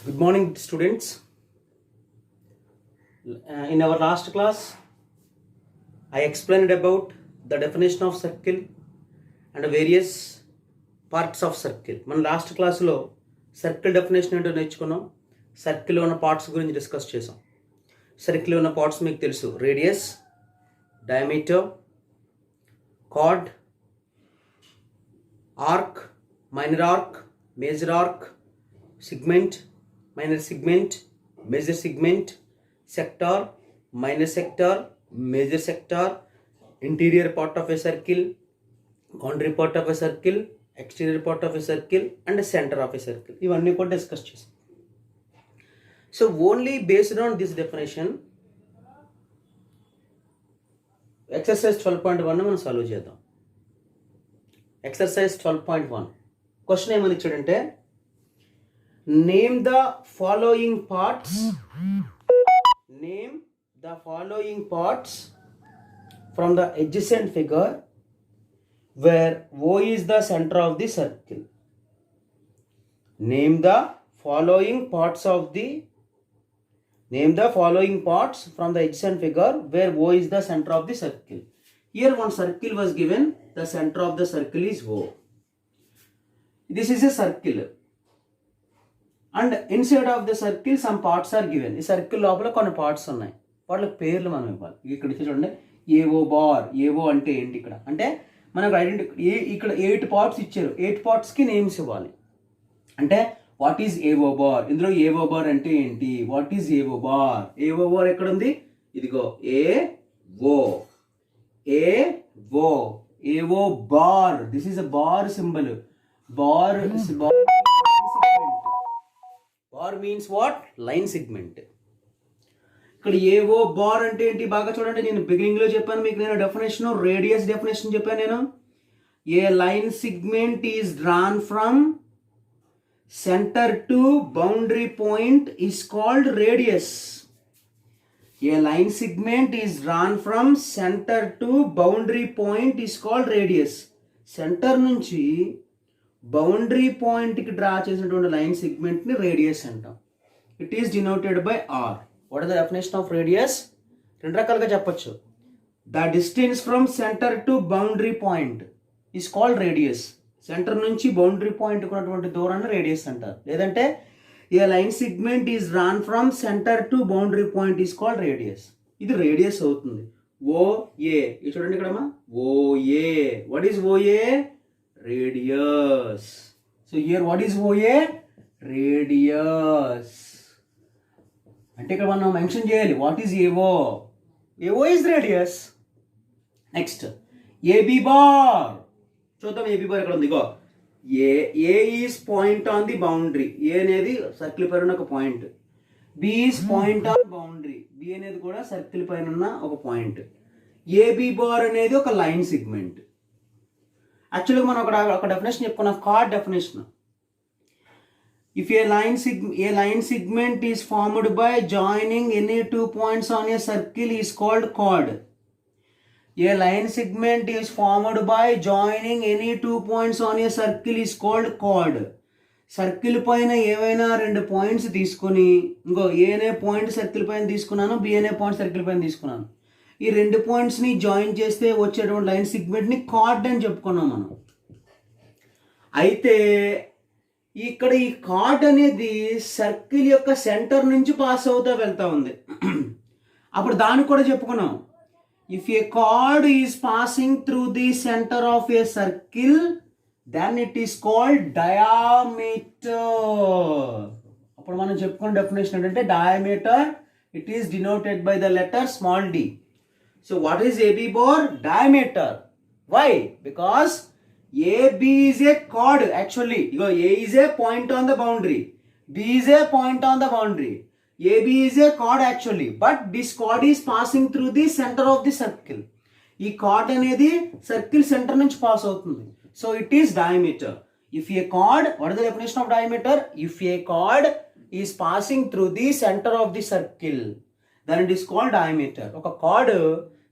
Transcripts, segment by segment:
Good morning, students. In our last class, I explained about the definition of circle and various parts of circle. మన last క్లాస్లో circle definition ఏంటో నేర్చుకున్నాం. సర్కిల్లో ఉన్న parts గురించి discuss చేసాం. సర్కిల్లో ఉన్న పార్ట్స్ మీకు తెలుసు: radius, diameter, chord, arc, minor arc, major arc, segment, minor segment, major segment, sector, minor sector, major sector, interior part of a circle, boundary part of a circle, exterior part of a circle, and the center of a circle. ఇవన్నీ కూడా discuss చేసాం. So only based on this definition exercise 12.1 మనం solve చేద్దాం. Exercise 12.1 question ఏమని ఇచ్చాడంటే, Name the following parts. Name the following parts from the adjacent figure where O is the center of the circle. Name the following parts from the adjacent figure where O is the center of the circle. Here one circle was given. The center of the circle is O. This is a circle. And inside of the circle some parts are given. ఈ circle లోపల కొన్ని parts ఉన్నాయి, వాటికి పేర్లు మనం ఇవ్వాలి. ఇక్కడ చూడండి, ఏఓ బార్. ఏఓ అంటే ఏంటి ఇక్కడ అంటే మనకు ఇక్కడ 8 పార్ట్స్ ఇచ్చారు. 8 పార్ట్స్కి నేమ్స్ ఇవ్వాలి. అంటే వాట్ ఈజ్ ఏఓ బార్, ఇందులో ఏఓ బార్ అంటే ఏంటి, what is AO bar. AO bar ఎక్కడ ఉంది, ఇదిగో AO. AO bar, this is a bar symbol. Bar bar means what, line segment. ఇక్కడ ఏఓ బార్ అంటే ఏంటి బాగా చూడండి. నేను బిగినింగ్లో చెప్పాను మీకు, నేను డెఫినేషన్ రేడియస్ డెఫినేషన్ చెప్పాను నేను. A line segment is drawn from centre to boundary point is called radius. A line segment is drawn from centre to boundary point is called radius. Centre నుంచి బౌండరీ పాయింట్కి draw చేసినటువంటి line సెగ్మెంట్ని radius అంటాం. It is denoted by R. What is the definition of radius? రెండు రకాలుగా చెప్పచ్చు. The distance from centre to boundary point is called radius. Centre నుంచి boundary పాయింట్కి ఉన్నటువంటి దూరాన్ని రేడియస్ అంటారు. లేదంటే a line segment is drawn from centre to boundary point is called radius. ఇది రేడియస్ అవుతుంది. ఓఏ, ఇది చూడండి ఇక్కడమ్మా, OA. What is OA? Radius. So here what is OA? Radius. అంటే ఇక్కడ మనం మెన్షన్ చేయాలి what is AO. AO is radius. Next AB bar. చూద్దాం ఏబి బార్ ఎక్కడ ఉంది. ఇగో A is point on the boundary. A అనేది సర్కిల్ పైన ఉన్న ఒక point. B is point on boundary. B అనేది కూడా సర్కిల్ పైన ఉన్న ఒక పాయింట్. ఏబి బార్ అనేది ఒక లైన్ సెగ్మెంట్. యాక్చువల్గా మనం ఒక డెఫినేషన్ చెప్పుకున్నాం, card definition. If A line segment is formed by joining any 2 points on a circle is called card. A line segment is formed by joining any 2 points on a circle is called card. Circle పైన ఏవైనా 2 points తీసుకొని, ఇంకో ఏ అనే point circle పైన తీసుకున్నాను, B అనే point circle పైన తీసుకున్నాను. ఈ 2 పాయింట్స్ని జాయిన్ చేస్తే వచ్చేటువంటి లైన్ సెగ్మెంట్ని కార్డ్ అని చెప్పుకున్నాం మనం. అయితే ఇక్కడ ఈ కార్డ్ అనేది సర్కిల్ యొక్క సెంటర్ నుంచి పాస్ అవుతూ వెళ్తూ ఉంది. అప్పుడు దాన్ని కూడా చెప్పుకున్నాం. If a chord is passing through the centre of a circle then it is called diameter. అప్పుడు మనం చెప్పుకున్న డెఫినేషన్ ఏంటంటే diameter, it is denoted by the letter small d. So what is AB bar? Diameter. Why? Because AB is a chord actually. A is a point on the boundary. B is a point on the boundary. AB is a chord actually. But this chord is passing through the center of the circle. ఈ chord అనేది circle center నుంచి pass అవుతుంది. So it is diameter. If a chord, what is the definition of diameter? If a chord is passing through the center of the circle, then it is called diameter. ఒక chord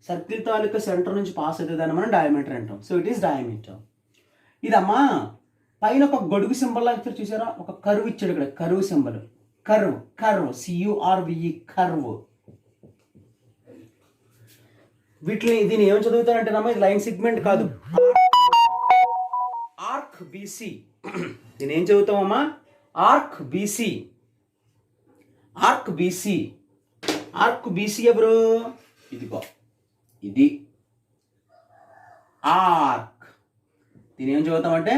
circle తాలూకా centre నుంచి pass అవుతుంది, దాన్ని మనం diameter అంటాం. So it is diameter. ఇదమ్మా పైన ఒక గొడుగు సింబల్ లాగా చూసారా, ఒక కరువు ఇచ్చాడు ఇక్కడ, curve symbol. Curve, curve, CURVE, curve. వీటిని దీన్ని ఏం చదువుతారంటే నమ్మ, ఇది లైన్ సెగ్మెంట్ కాదు, ఆర్క్ బీసీ. దీన్ని ఏం చదువుతామమ్మా? Arc BC. Arc BC. Arc BC ఎవరు? ఇదిగో ఇది ఆర్క్. దీని ఏం చదువుతామంటే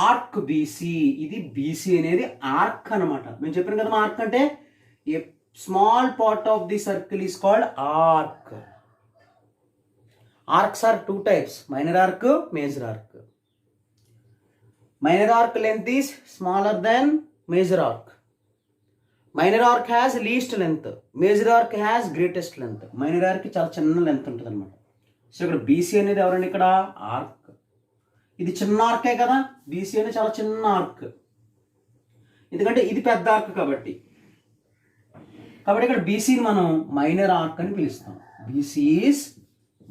ఆర్క్ బీసీ. ఇది బీసీ అనేది ఆర్క్ అనమాట. మేము చెప్పాను కదా, ఆర్క్ అంటే a small part of the circle is called arc. Arcs are two types, minor arc, major arc. Minor arc length is smaller then major arc. Minor arc has least length, major arc has greatest length. Minor arc చాలా చిన్న length ఉంటుంది అనమాట. So ఇక్కడ BC అనేది ఎవరండి? ఇక్కడ arc. ఇది చిన్న ఆర్కే కదా, బీసీ అనేది చాలా చిన్న ఆర్క్, ఎందుకంటే ఇది పెద్ద ఆర్క్ కాబట్టి. కాబట్టి ఇక్కడ బీసీని మనం మైనర్ ఆర్క్ అని పిలుస్తాం. BC is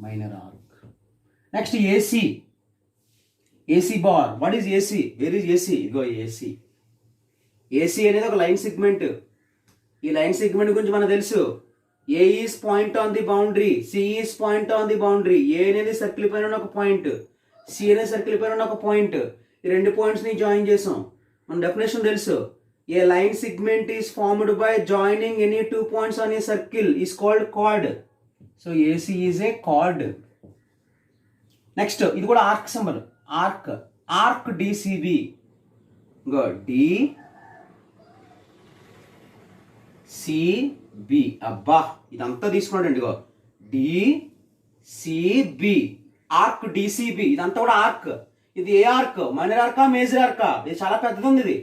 minor arc. Next AC. AC bar. What is AC? Where is AC? ఇదిగో ఏసీ. ఏసీ అనేది ఒక లైన్ సెగ్మెంట్. ఈ లైన్ సెగ్మెంట్ గురించి మనకు తెలుసు. A is point on the boundary, C is point on the boundary. A అనేది circle పైన ఉన్న ఒక పాయింట్, సి అనేది సర్కిల్ పైన ఉన్న ఒక పాయింట్. ఈ రెండు పాయింట్స్ ని జాయిన్ చేసాం. మన డెఫినేషన్ తెలుసు. A line segment is formed by joining any two points on a circle is called chord. So AC is a chord. Next ఇది కూడా arc symbol. Arc. Arc DCB. D CB. అబ్బా ఇదంతా తీసుకోండి. ఇగో DCB. Arc DCB. ఇదంతా కూడా arc. ఇది ఏ ఆర్క్? మైనర్ ఆర్కా, మేజర్ ఆర్కా? ఇది చాలా పెద్దది ఉంది.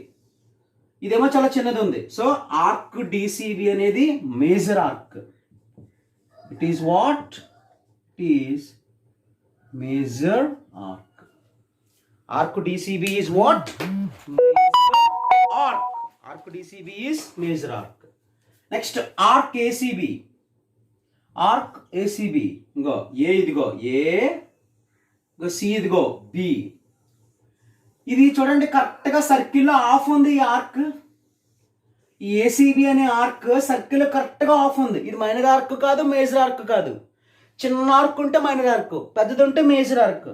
ఇదేమో చాలా చిన్నది ఉంది. సో ఆర్క్ డిసిబి అనేది major arc. It is what? It is major arc. Arc DCB is what? Major arc. Arc DCB is major arc. Next arc ACB. Arc ACB. ఇంకో ఏ, ఇదిగో ఏ, ఇంకో సి, ఇదిగో బి. ఇది చూడండి కరెక్ట్గా సర్కిల్లో ఆఫ్ ఉంది ఈ ఆర్క్. ఈ ఏసీబీ అనే ఆర్క్ సర్కిల్ కరెక్ట్గా ఆఫ్ ఉంది. ఇది మైనర్ ఆర్క్ కాదు, మేజర్ ఆర్క్ కాదు. చిన్న ఆర్క్ ఉంటే మైనర్ ఆర్క్, పెద్దది ఉంటే మేజర్ ఆర్క్.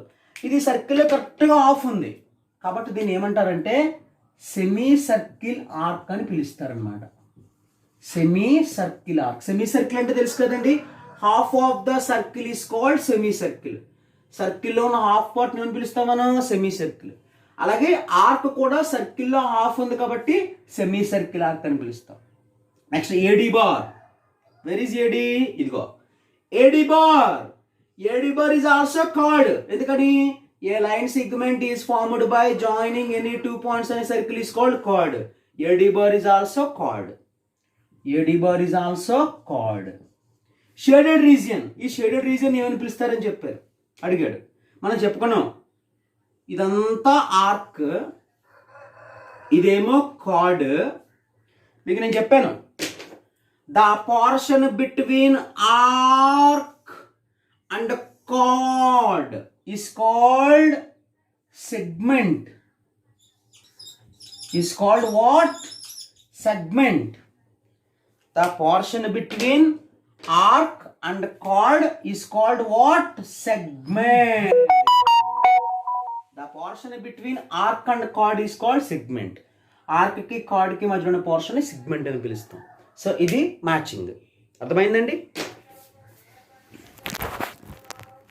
ఇది సర్కిల్ కరెక్ట్గా ఆఫ్ ఉంది కాబట్టి దీన్ని ఏమంటారంటే సెమీ సర్కిల్ ఆర్క్ అని పిలుస్తారనమాట. Semi circle arc. Semi circle అంటే తెలుసు కదండి, half of the circle is called semi circle. సర్కిల్లో ఉన్న హాఫ్ పార్ట్ నేను పిలుస్తాం మనం సెమీ సర్కిల్. అలాగే ఆర్క్ కూడా సర్కిల్లో హాఫ్ ఉంది కాబట్టి సెమీ సర్కిల్ ఆర్క్ అని పిలుస్తాం. Next AD bar. Where is AD? ఇదిగో AD bar. AD bar is also called. ఎందుకని? A line segment is formed by joining any two points అనే circle is called chord. AD bar is also chord. AD bar is also chord. Shaded region. ఈ shaded region ఏమని పిలుస్తారని చెప్పారు, అడిగాడు. మనం చెప్పుకున్నాం ఇదంతా ఆర్క్, ఇదేమో కార్డ్. మీకు నేను చెప్పాను the portion between arc and card is called segment. Is called what? Segment. The portion between arc and chord is called what? Segment. The portion between arc and chord is called segment. Arc ki chord ki మధ్యలో ఉన్న portion ని segment అని పిలుస్తాం. So ఇది matching. అర్థమైందండి?